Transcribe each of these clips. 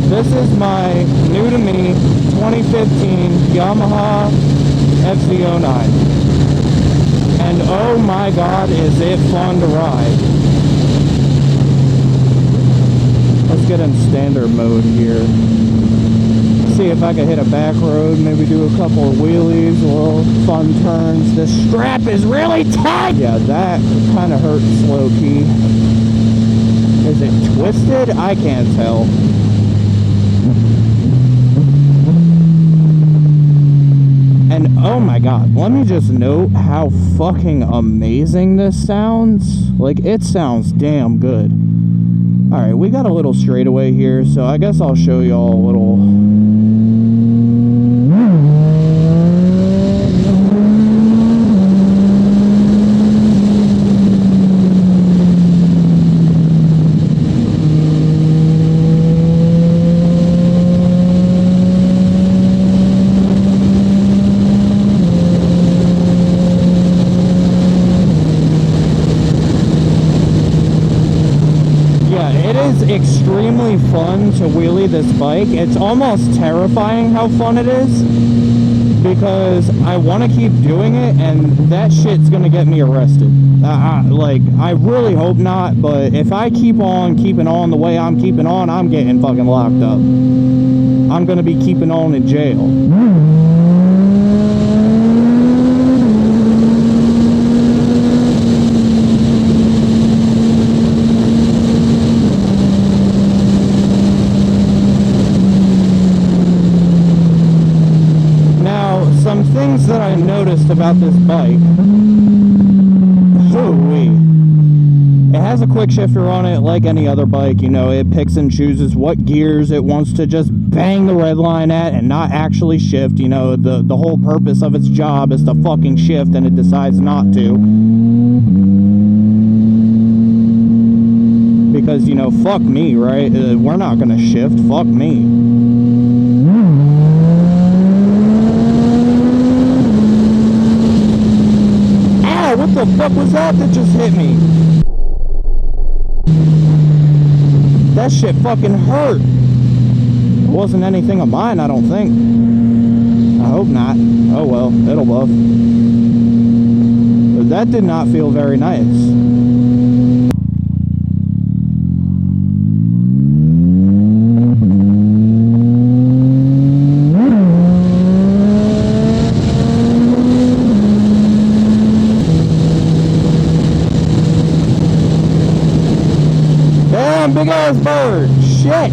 This is my new to me 2015 Yamaha FZ09. And oh my god, is it fun to ride. Let's get in standard mode here. See if I can hit a back road, maybe do a couple of wheelies, little fun turns. This strap is really tight! Yeah, that kind of hurts low key. Is it twisted? I can't tell. And oh my god, let me just note how fucking amazing this sounds. Like, it sounds damn good. Alright, we got a little straightaway here, so I guess I'll show you all a little... extremely fun to wheelie this bike. It's almost terrifying how fun it is, because I want to keep doing it and that shit's gonna get me arrested. Like, I really hope not, but if I keep on keeping on the way I'm keeping on, I'm getting fucking locked up. I'm gonna be keeping on in jail. Some things that I noticed about this bike. Hoo-wee. It has a quick shifter on it like any other bike. You know, it picks and chooses what gears it wants to just bang the red line at and not actually shift. You know, the whole purpose of its job is to fucking shift, and it decides not to. Because, you know, fuck me, right? We're not gonna shift. Fuck me. What the fuck was that just hit me? That shit fucking hurt. It wasn't anything of mine, I don't think. I hope not. Oh well, it'll buff. But that did not feel very nice. Big ass bird. Shit.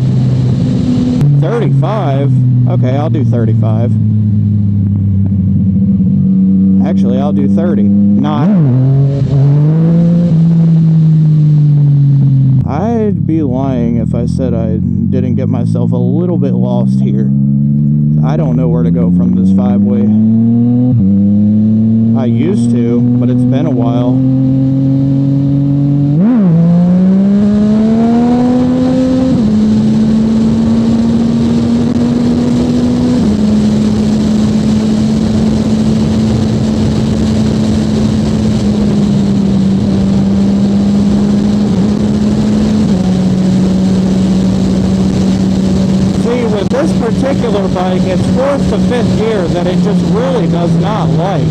35. Okay, I'll do 35. Actually, I'll do 30. Not. I'd be lying if I said I didn't get myself a little bit lost here. I don't know where to go from this 5-way. I used to, but it's been a while. This particular bike, it's 4th to 5th gear that it just really does not like.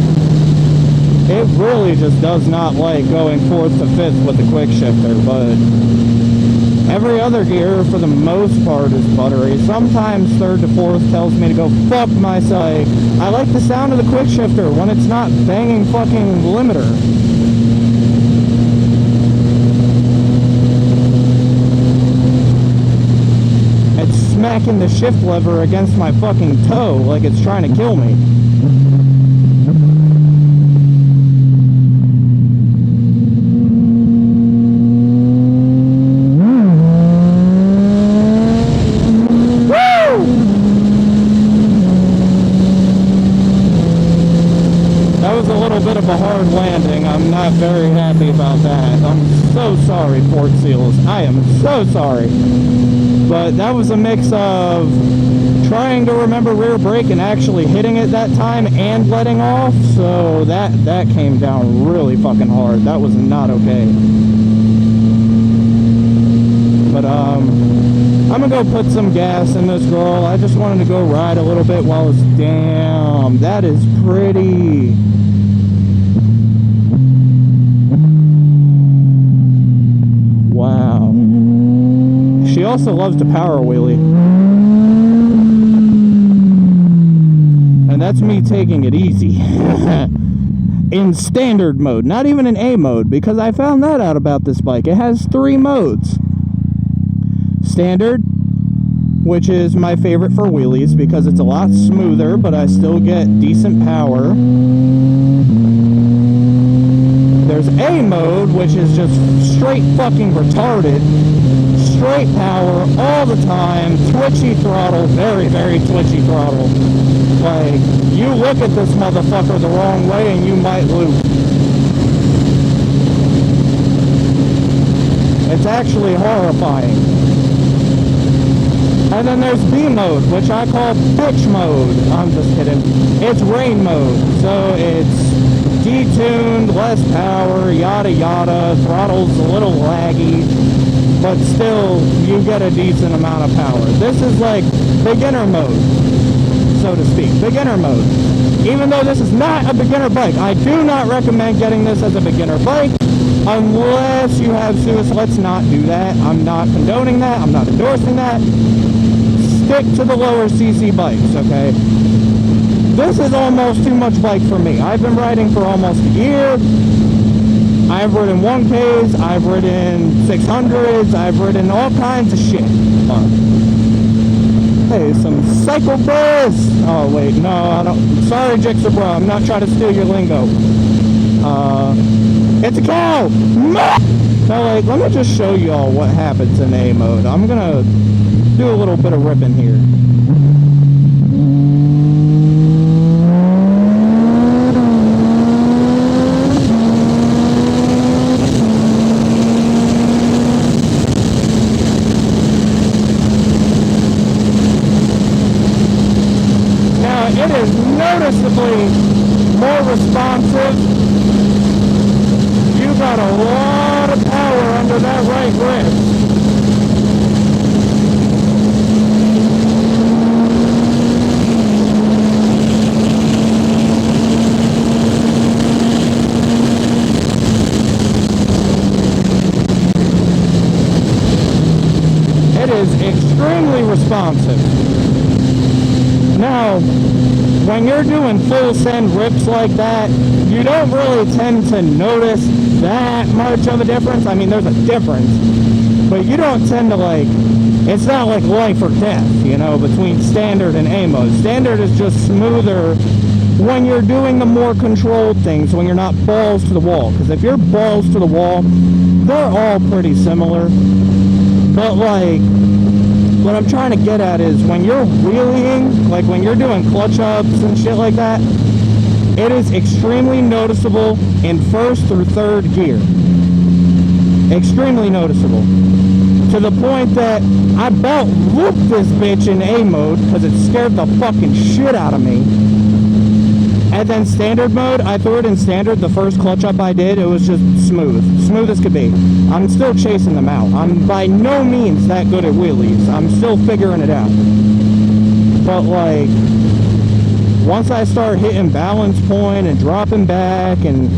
It really just does not like going 4th to 5th with the quick shifter, but every other gear for the most part is buttery. Sometimes 3rd to 4th tells me to go fuck myself. I like the sound of the quick shifter when it's not banging fucking limiter. Smacking the shift lever against my fucking toe like it's trying to kill me. Woo! That was a little bit of a hard landing. I'm not very happy about that. I'm so sorry, Port Seals. I am so sorry. But that was a mix of trying to remember rear brake and actually hitting it that time and letting off. So that came down really fucking hard. That was not okay. But I'm gonna go put some gas in this girl. I just wanted to go ride a little bit while it's... Damn, that is pretty. Wow. She also loves to power wheelie. And that's me taking it easy. In standard mode, not even in A mode, because I found that out about this bike. It has 3 modes. Standard, which is my favorite for wheelies because it's a lot smoother, but I still get decent power. There's A mode, which is just straight fucking retarded. Straight power all the time, twitchy throttle, very, very twitchy throttle. Like, you look at this motherfucker the wrong way and you might lose. It's actually horrifying. And then there's B mode, which I call bitch mode. I'm just kidding. It's rain mode, so it's detuned, less power, yada yada, throttle's a little laggy, but still, you get a decent amount of power. This is like beginner mode, so to speak. Beginner mode. Even though this is not a beginner bike, I do not recommend getting this as a beginner bike, unless you have suicide. Let's not do that. I'm not condoning that. I'm not endorsing that. Stick to the lower CC bikes, okay? This is almost too much bike for me. I've been riding for almost a year. I've ridden 1Ks, I've ridden 600s, I've ridden all kinds of shit. Hey, some cycle buzz. Oh wait, no, I don't. Sorry, Jixer bro, I'm not trying to steal your lingo. It's a cow. So like, let me just show you all what happens in A mode. I'm gonna do a little bit of ripping here. It is noticeably more responsive. You got a lot of power under that right grip. It is extremely responsive. Now, when you're doing full send rips like that, you don't really tend to notice that much of a difference. I mean, there's a difference, but you don't tend to like, it's not like life or death, you know, between standard and A mode. Standard is just smoother when you're doing the more controlled things, when you're not balls to the wall. Because if you're balls to the wall, they're all pretty similar. But like, what I'm trying to get at is when you're wheeling, like when you're doing clutch ups and shit like that, it is extremely noticeable in first through third gear. Extremely noticeable. To the point that I about looped this bitch in A mode because it scared the fucking shit out of me. And then standard mode, I threw it in standard. The first clutch up I did, it was just smooth. Smooth as could be. I'm still chasing them out. I'm by no means that good at wheelies. I'm still figuring it out. But like, once I start hitting balance point and dropping back and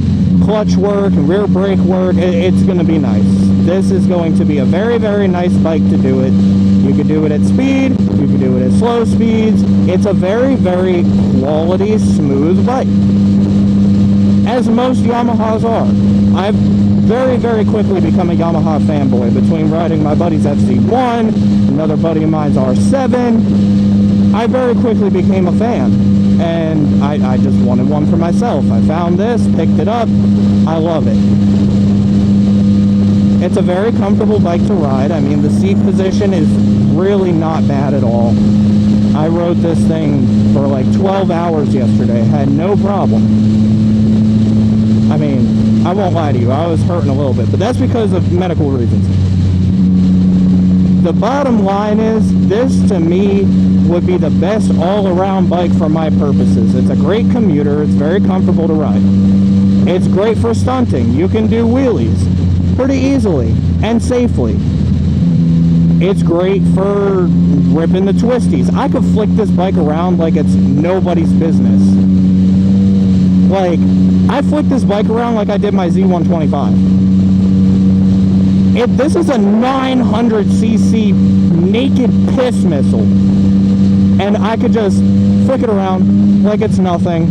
clutch work and rear brake work, it's going to be nice. This is going to be a very, very nice bike to do it. You can do it at speed, you can do it at slow speeds. It's a very, very quality, smooth bike. As most Yamahas are. I've very, very quickly become a Yamaha fanboy between riding my buddy's FZ1, another buddy of mine's R7. I very quickly became a fan. And I just wanted one for myself. I found this, picked it up. I love it. It's a very comfortable bike to ride. I mean, the seat position is really not bad at all. I rode this thing for like 12 hours yesterday. Had no problem. I mean, I won't lie to you. I was hurting a little bit, but that's because of medical reasons. The bottom line is, this to me would be the best all-around bike for my purposes. It's a great commuter. It's very comfortable to ride. It's great for stunting. You can do wheelies pretty easily and safely. It's great for ripping the twisties. I could flick this bike around like it's nobody's business. Like, I flicked this bike around like I did my Z125. This is a 900cc naked piss missile. And I could just flick it around like it's nothing.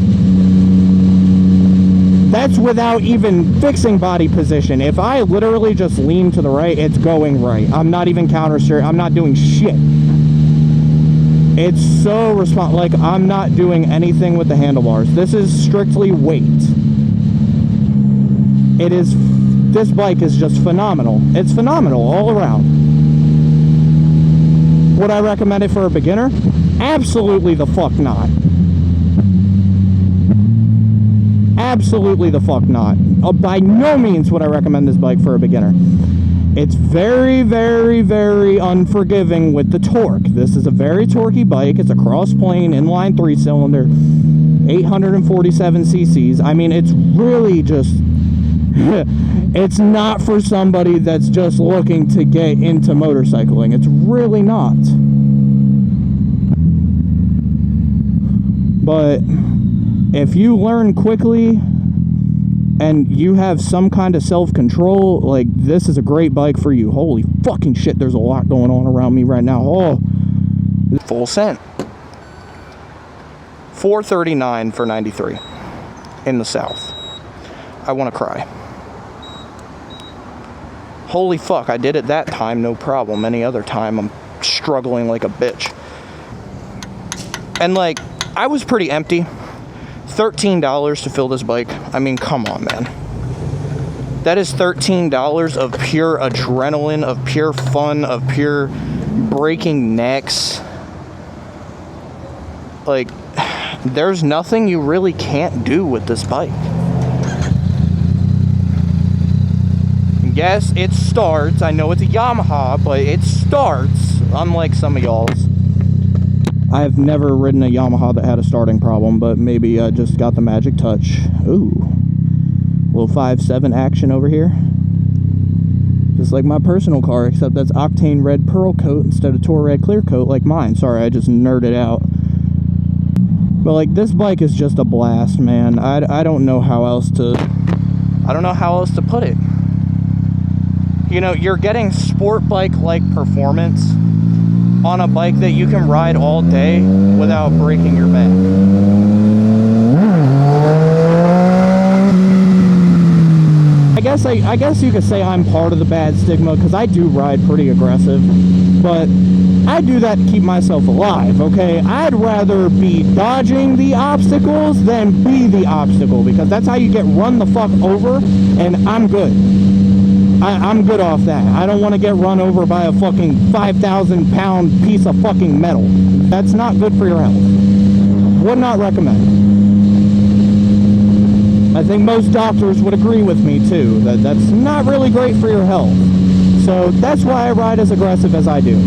That's without even fixing body position. If I literally just lean to the right, it's going right. I'm not even counter steering. I'm not doing shit. It's so like I'm not doing anything with the handlebars. This is strictly weight. This bike is just phenomenal. It's phenomenal all around. Would I recommend it for a beginner? Absolutely the fuck not. Absolutely the fuck not. By no means would I recommend this bike for a beginner. It's very, very, very unforgiving with the torque. This is a very torquey bike. It's a cross-plane, inline 3-cylinder, 847 cc's. I mean, it's really just... it's not for somebody that's just looking to get into motorcycling. It's really not. But if you learn quickly and you have some kind of self-control, like, this is a great bike for you. Holy fucking shit, there's a lot going on around me right now. Oh, full cent. $439 for 93 in the South. I want to cry. Holy fuck, I did it that time, no problem. Any other time, I'm struggling like a bitch. And, like, I was pretty empty. $13 to fill this bike. I mean, come on, man. That is $13 of pure adrenaline, of pure fun, of pure breaking necks. Like, there's nothing you really can't do with this bike. Yes, it starts. I know it's a Yamaha, but it starts, unlike some of y'all's. I've never ridden a Yamaha that had a starting problem, but maybe I just got the magic touch. Ooh. Little 5.7 action over here. Just like my personal car, except that's octane red pearl coat instead of tour red clear coat like mine. Sorry, I just nerded out. But, like, this bike is just a blast, man. I don't know how else to... I don't know how else to put it. You know, you're getting sport bike-like performance on a bike that you can ride all day without breaking your back. I guess you could say I'm part of the bad stigma, because I do ride pretty aggressive, but I do that to keep myself alive, okay? I'd rather be dodging the obstacles than be the obstacle, because that's how you get run the fuck over, and I'm good. I'm good off that. I don't want to get run over by a fucking 5,000-pound piece of fucking metal. That's not good for your health. Would not recommend. I think most doctors would agree with me, too, that that's not really great for your health. So that's why I ride as aggressive as I do.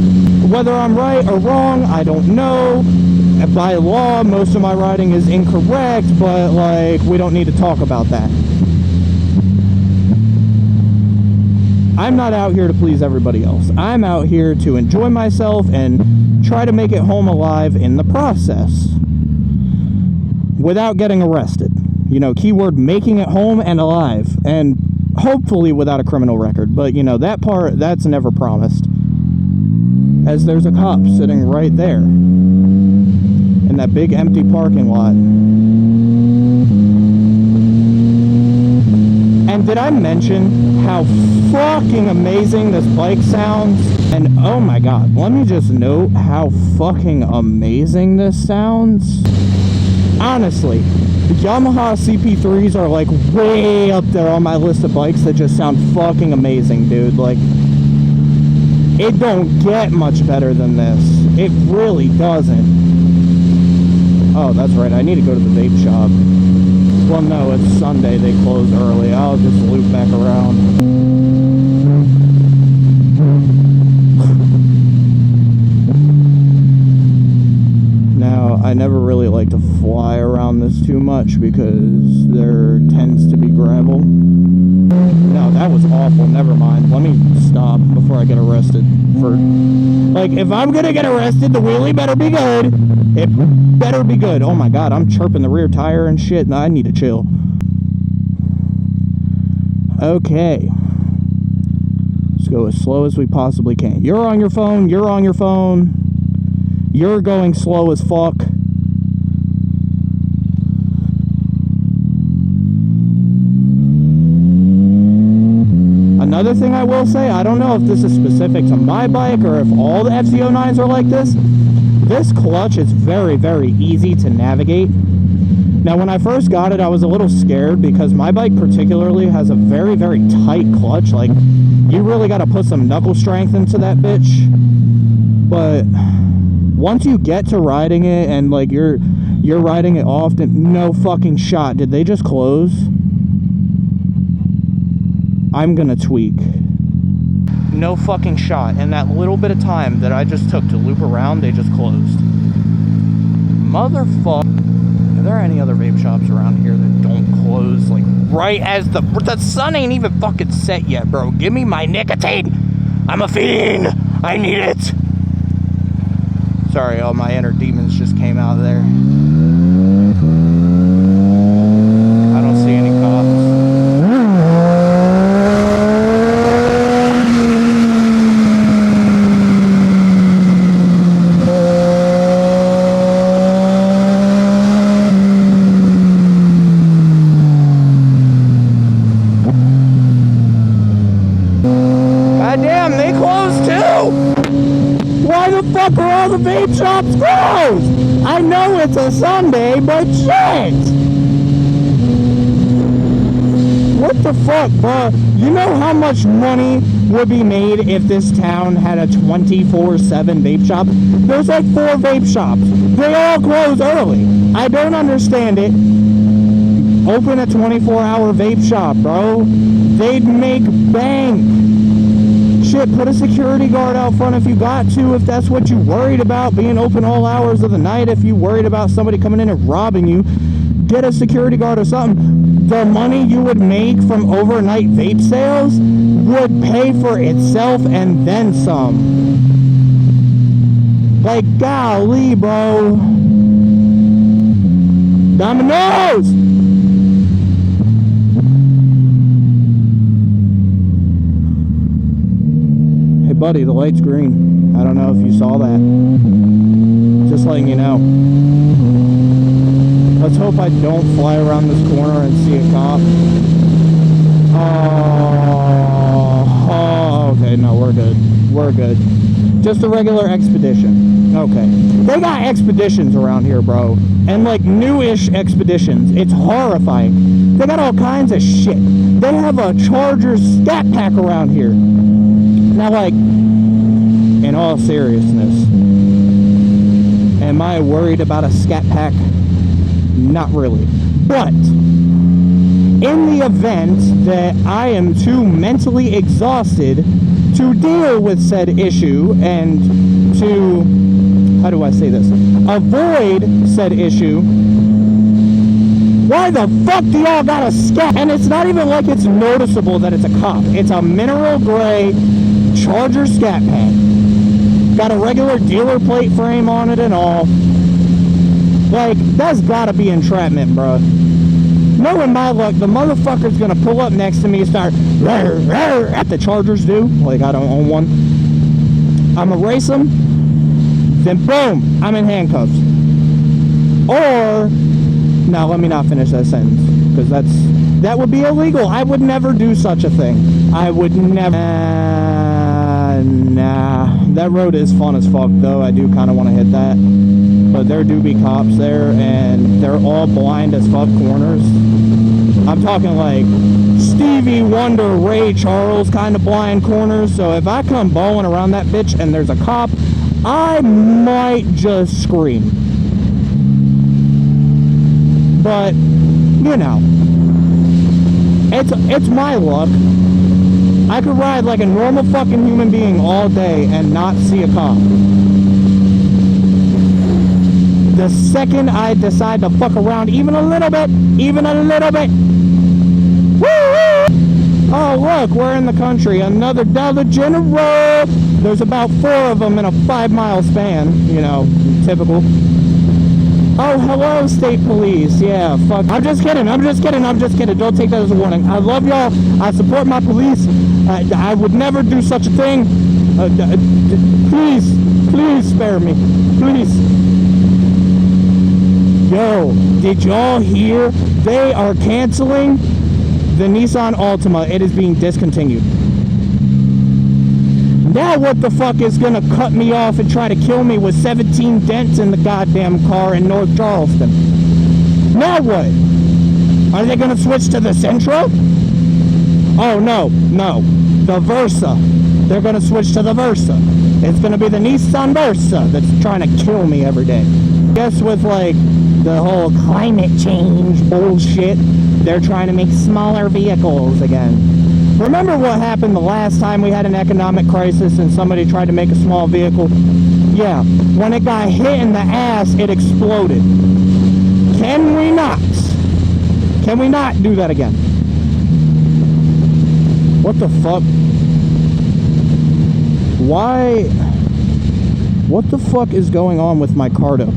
Whether I'm right or wrong, I don't know. By law, most of my riding is incorrect, but, like, we don't need to talk about that. I'm not out here to please everybody else. I'm out here to enjoy myself and try to make it home alive in the process without getting arrested. You know, keyword making it home and alive, and hopefully without a criminal record. But, you know, that part, that's never promised. As there's a cop sitting right there in that big empty parking lot. And did I mention how fucking amazing this bike sounds? And oh my god, let me just note how fucking amazing this sounds. Honestly, the Yamaha CP3s are like way up there on my list of bikes that just sound fucking amazing, dude. Like, it don't get much better than this. It really doesn't. Oh, that's right, I need to go to the vape shop. Well, no, it's Sunday. They close early. I'll just loop back around. Now, I never really like to fly around this too much because there tends to be gravel. No, that was awful. Never mind. Let me stop before I get arrested. Hartford. Like, if I'm gonna get arrested, the wheelie better be good. It better be good. Oh my God, I'm chirping the rear tire and shit. I need to chill. Okay. Let's go as slow as we possibly can. You're on your phone. You're on your phone. You're going slow as fuck. Another thing I will say, I don't know if this is specific to my bike or if all the FZ09s are like this. This clutch is very, very easy to navigate. Now, when I first got it, I was a little scared because my bike particularly has a very, very tight clutch. Like, you really got to put some knuckle strength into that bitch. But once you get to riding it and, like, you're riding it often, no fucking shot. Did they just close? I'm gonna tweak. No fucking shot. In that little bit of time that I just took to loop around, they just closed. Motherfucker. Are there any other vape shops around here that don't close, like, right as the sun ain't even fucking set yet, bro? Give me my nicotine. I'm a fiend. I need it. Sorry, all my inner demons just came out of there. I don't see any cops. Are all the vape shops closed? I know it's a Sunday, but shit! What the fuck, bro? You know how much money would be made if this town had a 24/7 vape shop? There's like 4 vape shops. They all close early. I don't understand it. Open a 24-hour vape shop, bro. They'd make bank. Shit, put a security guard out front if you got to, if that's what you worried about, being open all hours of the night. If you worried about somebody coming in and robbing you, get a security guard or something. The money you would make from overnight vape sales would pay for itself and then some. Like, golly, bro. Dominoes! Buddy, the light's green. I don't know if you saw that. Just letting you know. Let's hope I don't fly around this corner and see a cop. Oh, okay, no, we're good. We're good. Just a regular expedition. Okay. They got expeditions around here, bro. And like newish expeditions. It's horrifying. They got all kinds of shit. They have a Charger scat pack around here. Now, like, in all seriousness, am I worried about a scat pack? Not really. But, in the event that I am too mentally exhausted to deal with said issue and to, how do I say this, avoid said issue, why the fuck do y'all got a scat? And it's not even like it's noticeable that it's a cop. It's a mineral gray Charger scat pack. Got a regular dealer plate frame on it and all. Like, that's gotta be entrapment, bro. Knowing my luck, the motherfucker's gonna pull up next to me and start at the Chargers do. Like, I don't own one. I'ma race him, then boom, I'm in handcuffs. Or, no, let me not finish that sentence, because that would be illegal. I would never do such a thing. I would never. Nah, that road is fun as fuck, though. I do kind of want to hit that. But there do be cops there, and they're all blind as fuck corners. I'm talking like Stevie Wonder, Ray Charles kind of blind corners. So if I come bowling around that bitch and there's a cop, I might just scream. But, you know, it's my luck. I could ride like a normal fucking human being all day and not see a cop. The second I decide to fuck around even a little bit, woo! Oh, look, we're in the country. Another Dollar General. There's about 4 of them in a 5-mile span. You know, typical. Oh, hello, state police. Yeah, fuck. I'm just kidding. I'm just kidding. I'm just kidding. Don't take that as a warning. I love y'all. I support my police. I would never do such a thing. Please spare me. Please. Yo, did y'all hear? They are canceling the Nissan Altima. It is being discontinued. Now what the fuck is gonna cut me off and try to kill me with 17 dents in the goddamn car in North Charleston? Now what? Are they gonna switch to the Sentra? Oh no, the Versa. They're gonna switch to the Versa. It's gonna be the Nissan Versa that's trying to kill me every day. Guess with like the whole climate change bullshit, they're trying to make smaller vehicles again. Remember what happened the last time we had an economic crisis and somebody tried to make a small vehicle? Yeah, when it got hit in the ass, it exploded. Can we not do that again? What the fuck? Why? What the fuck is going on with my Cardo?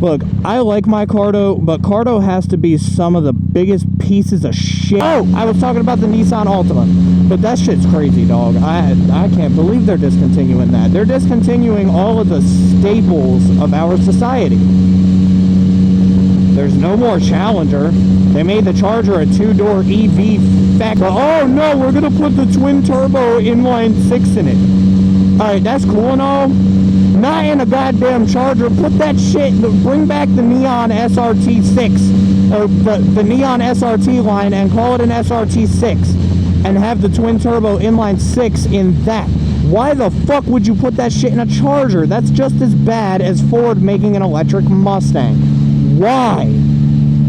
Look, I like my Cardo, but Cardo has to be some of the biggest pieces of shit. Oh, I was talking about the Nissan Altima, but that shit's crazy, dog. I can't believe they're discontinuing that. They're discontinuing all of the staples of our society. There's no more Challenger. They made the Charger a 2-door EV factor. Oh no, we're gonna put the twin-turbo inline-6 in it. Alright, that's cool and all. Not in a goddamn Charger. Put that shit, bring back the Neon SRT6, or the Neon SRT line, and call it an SRT6, and have the twin-turbo inline-6 in that. Why the fuck would you put that shit in a Charger? That's just as bad as Ford making an electric Mustang. Why?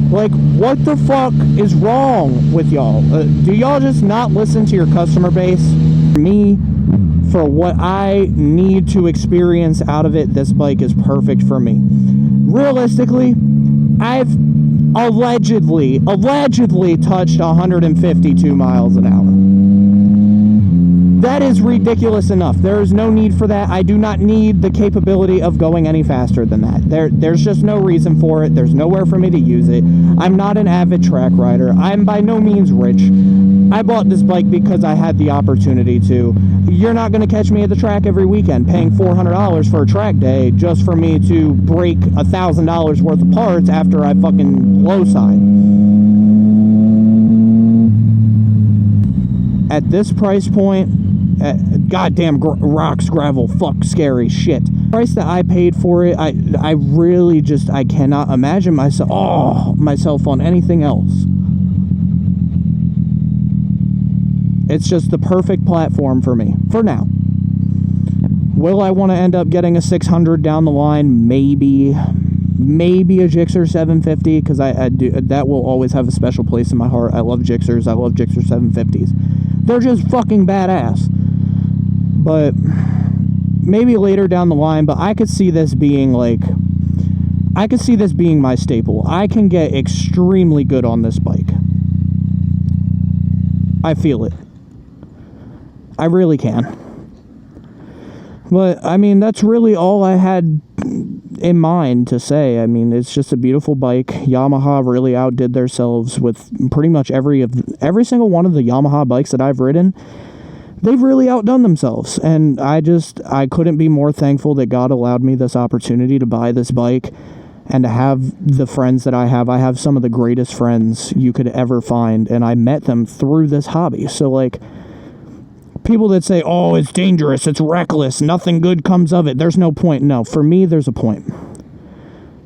Like, what the fuck is wrong with y'all? Do y'all just not listen to your customer base? For me, for what I need to experience out of it, this bike is perfect for me. Realistically, I've allegedly touched 152 miles an hour. That is ridiculous enough. There is no need for that. I do not need the capability of going any faster than that. There's just no reason for it. There's nowhere for me to use it. I'm not an avid track rider. I'm by no means rich. I bought this bike because I had the opportunity to. You're not going to catch me at the track every weekend paying $400 for a track day just for me to break $1,000 worth of parts after I fucking low side. At this price point, goddamn rocks, gravel, fuck, scary shit. The price that I paid for it, I really just, I cannot imagine myself on anything else. It's just the perfect platform for me, for now. Will I want to end up getting a 600 down the line? Maybe a Gixxer 750, because I do, that will always have a special place in my heart. I love Gixxers. I love Gixxer 750s. They're just fucking badass. But maybe later down the line, but I could see this being like, I could see this being my staple. I can get extremely good on this bike. I feel it. I really can. But, I mean, that's really all I had in mind to say. I mean, it's just a beautiful bike. Yamaha really outdid themselves with pretty much every single one of the Yamaha bikes that I've ridden. They've really outdone themselves, and I couldn't be more thankful that God allowed me this opportunity to buy this bike and to have the friends that I have. I have some of the greatest friends you could ever find, and I met them through this hobby. So, like, people that say, oh, it's dangerous, it's reckless, nothing good comes of it, there's no point. No, for me, there's a point.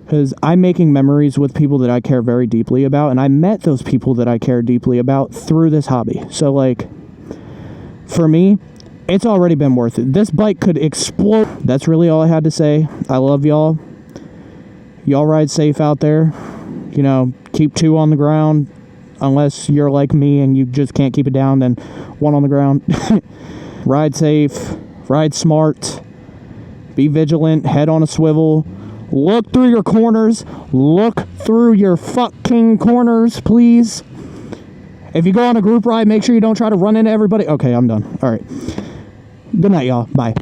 Because I'm making memories with people that I care very deeply about, and I met those people that I care deeply about through this hobby. So, like, for me, it's already been worth it. This bike could explode. That's really all I had to say. I love y'all. Y'all ride safe out there. You know, keep 2 on the ground. Unless you're like me and you just can't keep it down, then 1 on the ground. Ride safe. Ride smart. Be vigilant. Head on a swivel. Look through your corners. Look through your fucking corners, please. If you go on a group ride, make sure you don't try to run into everybody. Okay, I'm done. All right. Good night, y'all. Bye.